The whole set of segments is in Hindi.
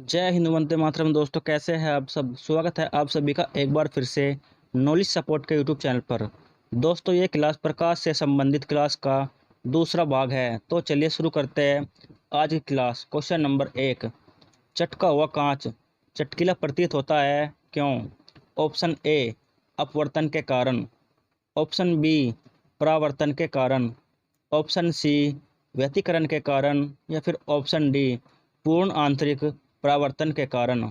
जय हिंद, वंदे मातरम। दोस्तों, कैसे हैं आप सब? स्वागत है आप सभी का एक बार फिर से नॉलेज सपोर्ट के यूट्यूब चैनल पर। दोस्तों, ये क्लास प्रकाश से संबंधित क्लास का दूसरा भाग है। तो चलिए शुरू करते हैं आज की क्लास। Question number 1। चटका हुआ कांच चटकीला प्रतीत होता है, क्यों? ऑप्शन ए, अपवर्तन के कारण। ऑप्शन बी, परावर्तन के कारण। ऑप्शन सी, व्यतिकरण के कारण। या फिर ऑप्शन डी, पूर्ण आंतरिक परावर्तन के कारण।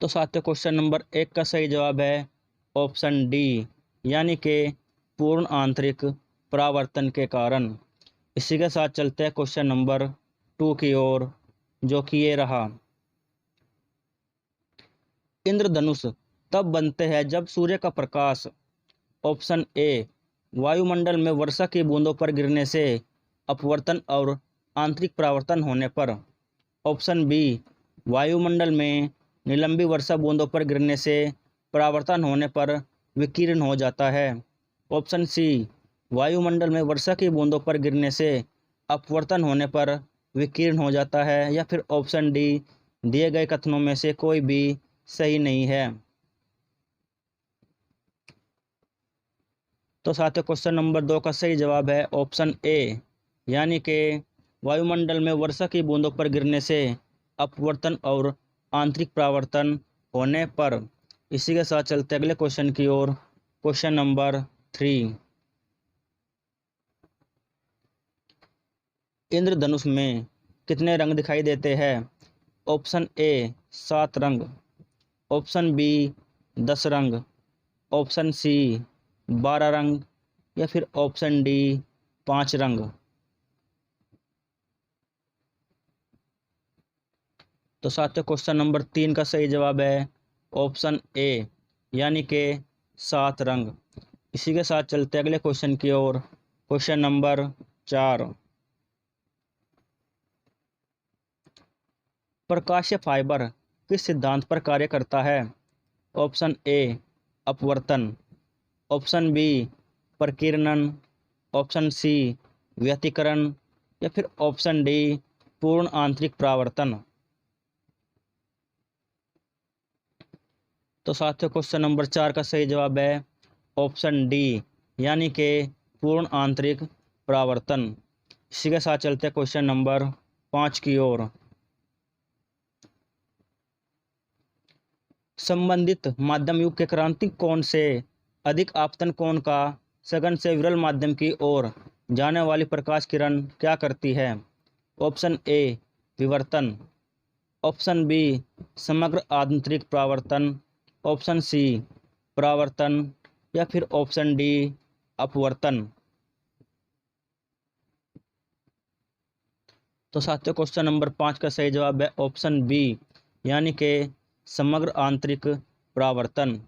तो साथियों, क्वेश्चन नंबर 1 का सही जवाब है ऑप्शन डी, यानी कि पूर्ण आंतरिक परावर्तन के कारण। इसी के साथ चलते हैं क्वेश्चन नंबर 2 की ओर, जो कि ये रहा। इंद्रधनुष तब बनते हैं जब सूर्य का प्रकाश। ऑप्शन ए, वायुमंडल में वर्षा की बूंदों पर गिरने से अपवर्तन और आंतरिक परावर्तन होने पर। ऑप्शन बी, वायुमंडल में निलंबी वर्षा बूंदों पर गिरने से परावर्तन होने पर विकीर्ण हो जाता है। ऑप्शन सी, वायुमंडल में वर्षा की बूंदों पर गिरने से अपवर्तन होने पर विकीर्ण हो जाता है। या फिर ऑप्शन डी, दिए गए कथनों में से कोई भी सही नहीं है। तो साथियों, क्वेश्चन नंबर 2 का सही जवाब है ऑप्शन ए, यानी कि वायुमंडल में वर्षा की बूंदों पर गिरने से अपवर्तन और आंतरिक परावर्तन होने पर। इसी के साथ चलते अगले क्वेश्चन की ओर। Question number 3। इंद्रधनुष में कितने रंग दिखाई देते हैं? ऑप्शन ए, 7 रंग। ऑप्शन बी, 10 रंग। ऑप्शन सी, 12 रंग। या फिर ऑप्शन डी, 5 रंग। तो साथियों, क्वेश्चन नंबर 3 का सही जवाब है ऑप्शन ए, यानी कि 7 रंग। इसी के साथ चलते अगले क्वेश्चन की ओर। Question number 4। प्रकाशीय फाइबर किस सिद्धांत पर कार्य करता है? ऑप्शन ए, अपवर्तन। ऑप्शन बी, प्रकीर्णन। ऑप्शन सी, व्यतिकरण। या फिर ऑप्शन डी, पूर्ण आंतरिक परावर्तन। तो साथियों, क्वेश्चन नंबर 4 का सही जवाब है ऑप्शन डी, यानी कि पूर्ण आंतरिक परावर्तन। इसी के साथ चलते हैं क्वेश्चन नंबर 5 की ओर। संबंधित माध्यम युग के क्रांतिक कोण से अधिक आपतन कोण का सघन से विरल माध्यम की ओर जाने वाली प्रकाश किरण क्या करती है? ऑप्शन ए, विवर्तन। ऑप्शन बी, समग्र आंतरिक परावर्तन। ऑप्शन सी, परावर्तन। या फिर ऑप्शन डी, अपवर्तन। तो साथियों, क्वेश्चन नंबर 5 का सही जवाब है ऑप्शन बी, यानी कि समग्र आंतरिक परावर्तन।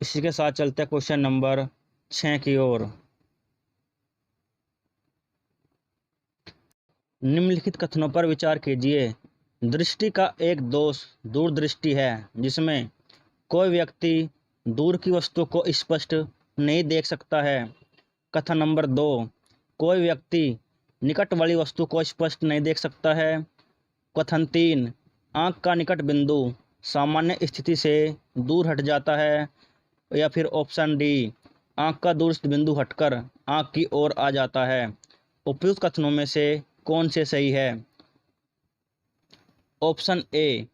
इसी के साथ चलते हैं क्वेश्चन नंबर 6 की ओर। निम्नलिखित कथनों पर विचार कीजिए। दृष्टि का एक दोष दूरदृष्टि है, जिसमें कोई व्यक्ति दूर की वस्तु को स्पष्ट नहीं देख सकता है। कथन नंबर 2, कोई व्यक्ति निकट वाली वस्तु को स्पष्ट नहीं देख सकता है। कथन 3, आंख का निकट बिंदु सामान्य स्थिति से दूर हट जाता है। या फिर ऑप्शन डी, आंख का दूरस्थ बिंदु हटकर आंख की ओर आ जाता है। उपयुक्त कथनों में से कौन से सही है? ऑप्शन ए,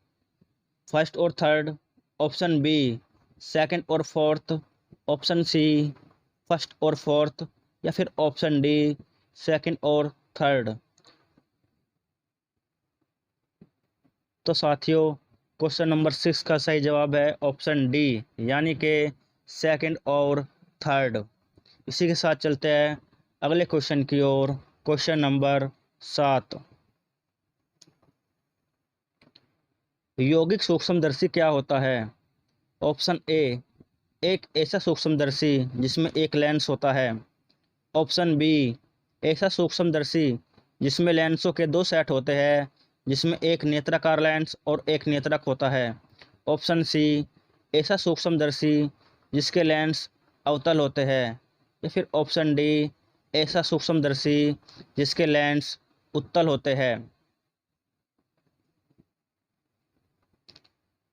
फर्स्ट और थर्ड। ऑप्शन बी, सेकंड और फोर्थ। ऑप्शन सी, फर्स्ट और फोर्थ। या फिर ऑप्शन डी, सेकंड और थर्ड। तो साथियों, क्वेश्चन नंबर 6 का सही जवाब है ऑप्शन डी, यानी कि सेकंड और थर्ड। इसी के साथ चलते हैं अगले क्वेश्चन की ओर। Question number 7। यौगिक सूक्ष्मदर्शी क्या होता है? ऑप्शन ए, एक ऐसा सूक्ष्मदर्शी जिसमें एक लेंस होता है। ऑप्शन बी, ऐसा सूक्ष्मदर्शी जिसमें लेंसों के 2 सेट होते हैं, जिसमें एक नेत्राकार लेंस और एक नेत्रक होता है। ऑप्शन सी, ऐसा सूक्ष्मदर्शी जिसके लेंस अवतल होते हैं। या फिर ऑप्शन डी, ऐसा सूक्ष्मदर्शी जिसके लेंस उत्तल होते हैं।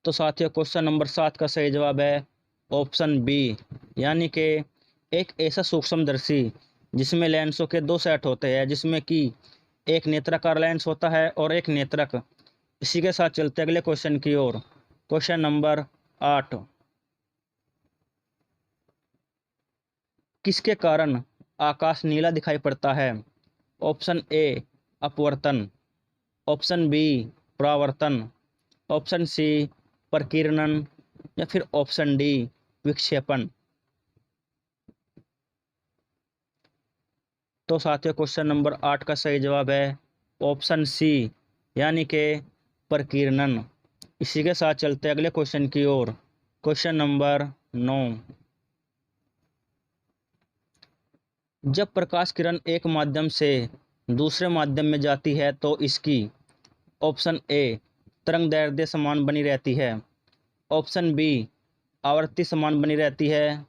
तो साथियों क्वेश्चन नंबर 7 का सही जवाब है ऑप्शन बी, यानी कि एक ऐसा सूक्ष्मदर्शी जिसमें लेंसों के दो सेट होते हैं, जिसमें कि एक नेत्राकार लेंस होता है और एक नेत्रक। इसी के साथ चलते अगले क्वेश्चन की ओर। क्वेश्चन नंबर 8, किसके कारण आकाश नीला दिखाई पड़ता है? ऑप्शन ए अपवर्तन, ऑप्शन बी परावर्तन, ऑप्शन सी प्रकीर्णन या फिर ऑप्शन डी विक्षेपण। तो साथियों क्वेश्चन नंबर 8 का सही जवाब है ऑप्शन सी, यानी कि प्रकीर्णन। इसी के साथ चलते अगले क्वेश्चन की ओर। क्वेश्चन नंबर 9, जब प्रकाश किरण एक माध्यम से दूसरे माध्यम में जाती है तो इसकी ऑप्शन ए तरंग दैर्ध्य समान बनी रहती है, ऑप्शन बी आवृत्ति समान बनी रहती है,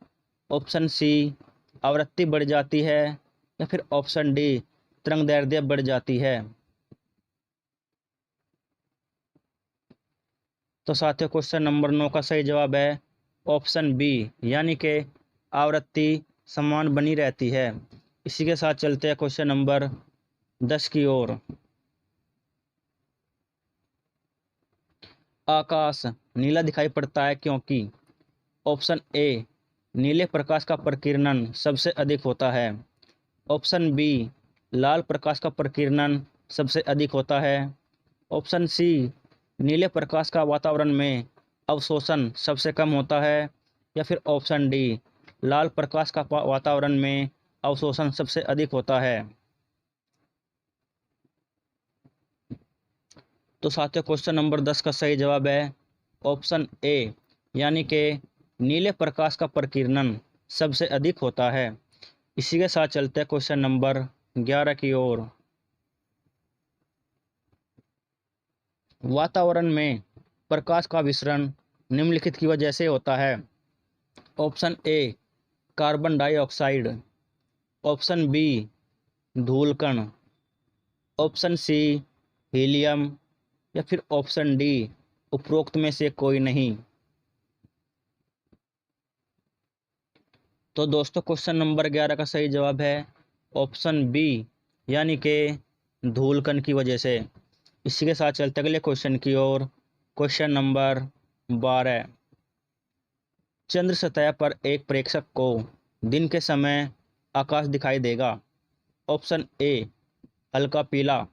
ऑप्शन सी आवृत्ति बढ़ जाती है या फिर ऑप्शन डी तरंग दैर्ध्य बढ़ जाती है। तो साथियों क्वेश्चन नंबर 9 का सही जवाब है ऑप्शन बी, यानी कि आवृत्ति समान बनी रहती है। इसी के साथ चलते हैं क्वेश्चन नंबर 10 की ओर। आकाश नीला दिखाई पड़ता है क्योंकि ऑप्शन ए नीले प्रकाश का प्रकीर्णन सबसे अधिक होता है, ऑप्शन बी लाल प्रकाश का प्रकीर्णन सबसे अधिक होता है, ऑप्शन सी नीले प्रकाश का वातावरण में अवशोषण सबसे कम होता है या फिर ऑप्शन डी लाल प्रकाश का वातावरण में अवशोषण सबसे अधिक होता है। तो साथियों क्वेश्चन नंबर 10 का सही जवाब है ऑप्शन ए, यानी कि नीले प्रकाश का प्रकीर्णन सबसे अधिक होता है। इसी के साथ चलते हैं क्वेश्चन नंबर 11 की ओर। वातावरण में प्रकाश का विसरण निम्नलिखित की वजह से होता है। Option A carbon dioxide, option B धूलकण, ऑप्शन सी हीलियम या फिर ऑप्शन डी उपरोक्त में से कोई नहीं। तो दोस्तों क्वेश्चन नंबर 11 का सही जवाब है ऑप्शन बी, यानी कि धूलकण की वजह से। इसी के साथ चलते अगले क्वेश्चन की ओर। क्वेश्चन नंबर 12, चंद्र सतह पर एक प्रेक्षक को दिन के समय आकाश दिखाई देगा। ऑप्शन ए हल्का पीला,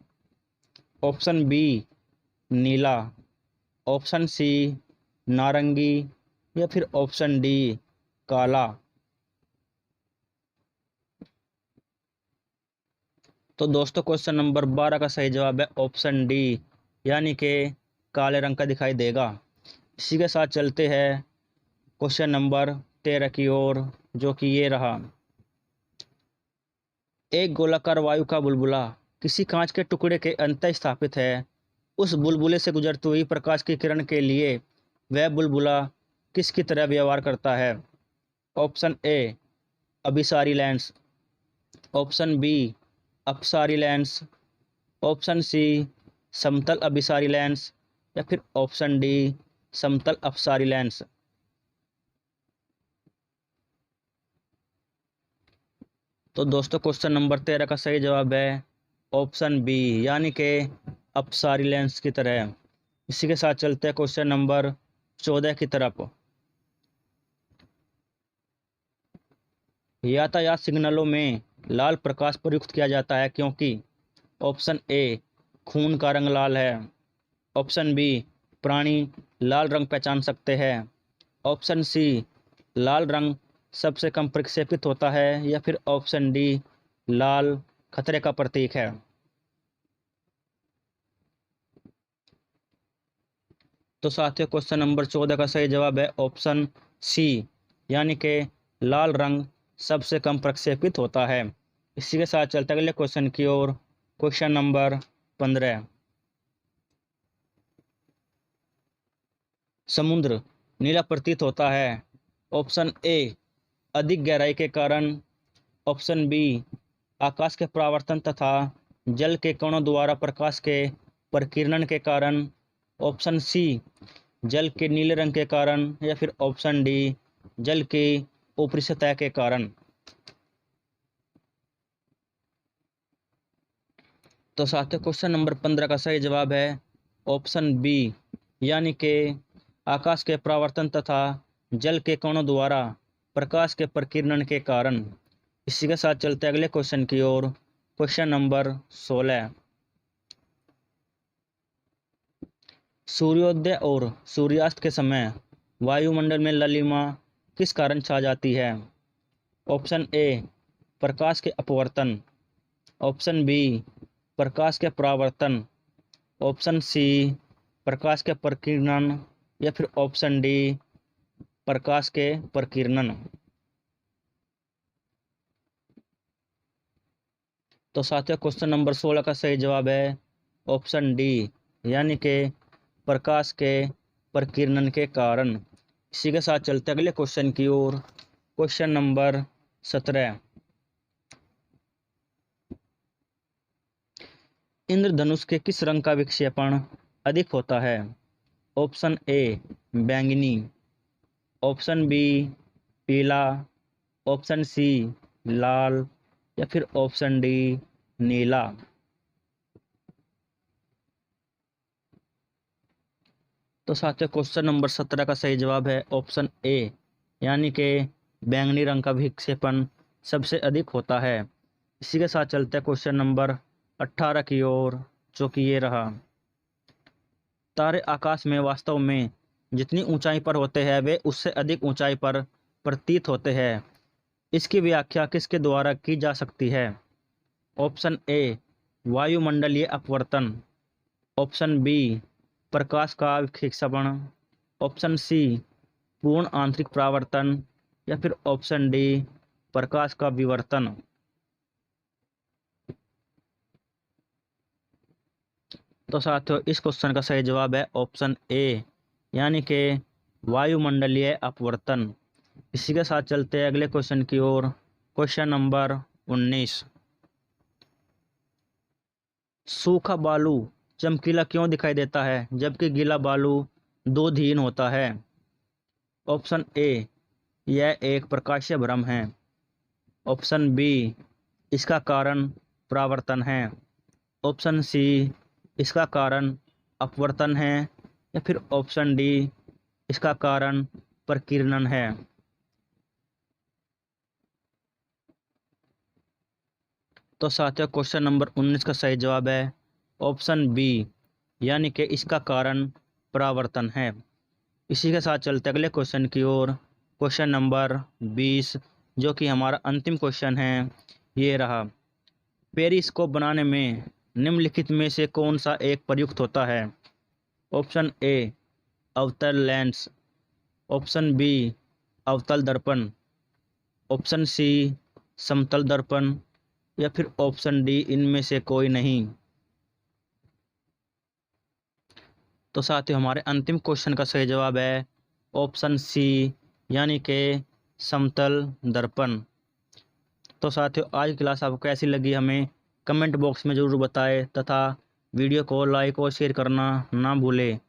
ऑप्शन बी नीला, ऑप्शन सी नारंगी या फिर ऑप्शन डी काला। तो दोस्तों क्वेश्चन नंबर 12 का सही जवाब है ऑप्शन डी, यानी कि काले रंग का दिखाई देगा। इसी के साथ चलते हैं क्वेश्चन नंबर 13 की ओर, जो कि ये रहा। एक गोलाकार वायु का बुलबुला किसी कांच के टुकड़े के अंतः स्थापित है। उस बुलबुले से गुजरती हुई प्रकाश की किरण के लिए वह बुलबुला किसकी तरह व्यवहार करता है? ऑप्शन ए अभिसारी लेंस, ऑप्शन बी अपसारी लेंस, ऑप्शन सी समतल अभिसारी लेंस या फिर ऑप्शन डी समतल अपसारी लेंस। तो दोस्तों क्वेश्चन नंबर 13 का सही जवाब है ऑप्शन बी, यानी कि अपसारी लेंस की तरह। इसी के साथ चलते हैं क्वेश्चन नंबर 14 की तरफ। यातायात सिग्नलों में लाल प्रकाश प्रयुक्त किया जाता है क्योंकि ऑप्शन ए खून का रंग लाल है, ऑप्शन बी प्राणी लाल रंग पहचान सकते हैं, ऑप्शन सी लाल रंग सबसे कम प्रक्षेपित होता है या फिर ऑप्शन डी लाल खतरे का प्रतीक है। तो साथियों क्वेश्चन नंबर 14 का सही जवाब है ऑप्शन सी, यानी कि लाल रंग सबसे कम प्रक्षेपित होता है। इसी के साथ चलते अगले क्वेश्चन की ओर। क्वेश्चन नंबर 15, समुद्र नीला प्रतीत होता है। ऑप्शन ए अधिक गहराई के कारण, ऑप्शन बी आकाश के परावर्तन तथा जल के कणों द्वारा प्रकाश के प्रकीर्णन के कारण, ऑप्शन सी जल के नीले रंग के कारण, या फिर ऑप्शन डी जल की ऊपरी सतह के कारण। तो साथियों क्वेश्चन नंबर 15 का सही जवाब है ऑप्शन बी, यानी कि आकाश के परावर्तन तथा जल के कणों द्वारा प्रकाश के प्रकीर्णन के कारण। इसी के साथ चलते अगले क्वेश्चन की ओर। Question number 16। सूर्योदय और सूर्यास्त के समय वायुमंडल में ललिमा किस कारण छा जाती है? ऑप्शन ए प्रकाश के अपवर्तन, ऑप्शन बी प्रकाश के परावर्तन, ऑप्शन सी प्रकाश के प्रकीर्णन, या फिर ऑप्शन डी प्रकाश के प्रकीर्णन। तो साथियों क्वेश्चन नंबर 16 का सही जवाब है ऑप्शन डी, यानी कि प्रकाश के प्रकीर्णन के कारण। इसी के साथ चलते अगले क्वेश्चन की ओर। Question number 17। इंद्रधनुष के किस रंग का विक्षेपण अधिक होता है? ऑप्शन ए बैंगनी, ऑप्शन बी पीला, ऑप्शन सी लाल, या फिर ऑप्शन डी नीला। तो साथियों क्वेश्चन नंबर 17 का सही जवाब है ऑप्शन ए, यानी कि बैंगनी रंग का विक्षेपण सबसे अधिक होता है। इसी के साथ चलते हैं क्वेश्चन नंबर 18 की ओर, जो कि ये रहा। तारे आकाश में वास्तव में जितनी ऊंचाई पर होते हैं वे उससे अधिक ऊंचाई पर प्रतीत होते हैं। इसकी व्याख्या किसके द्वारा की जा सकती है? ऑप्शन ए वायुमंडलीय अपवर्तन, ऑप्शन बी प्रकाश का विक्षेपण, ऑप्शन सी पूर्ण आंतरिक परावर्तन, या फिर ऑप्शन डी प्रकाश का विवर्तन। तो साथियों इस क्वेश्चन का सही जवाब है ऑप्शन ए, यानी कि वायुमंडलीय अपवर्तन। इसी के साथ चलते हैं अगले क्वेश्चन की ओर। Question number 19। सूखा बालू चमकीला क्यों दिखाई देता है जबकि गीला बालू दूधहीन होता है? ऑप्शन ए यह एक प्रकाशीय भ्रम है, ऑप्शन बी इसका कारण परावर्तन है, ऑप्शन सी इसका कारण अपवर्तन है, या फिर ऑप्शन डी इसका कारण प्रकीर्णन है। तो साथियों क्वेश्चन नंबर 19 का सही जवाब है ऑप्शन बी, यानी कि इसका कारण परावर्तन है। इसी के साथ चलते अगले क्वेश्चन की ओर। क्वेश्चन नंबर 20, जो कि हमारा अंतिम क्वेश्चन है, ये रहा। पेरिस्कोप बनाने में निम्नलिखित में से कौन सा एक प्रयुक्त होता है? ऑप्शन ए अवतल लेंस, ऑप्शन बी अवतल दर्पण, ऑप्शन सी समतल दर्पण, या फिर ऑप्शन डी इनमें से कोई नहीं। तो साथियों हमारे अंतिम क्वेश्चन का सही जवाब है ऑप्शन सी, यानी कि समतल दर्पण। तो साथियों आज की क्लास आपको कैसी लगी हमें कमेंट बॉक्स में ज़रूर बताएं, तथा वीडियो को लाइक और शेयर करना ना भूलें।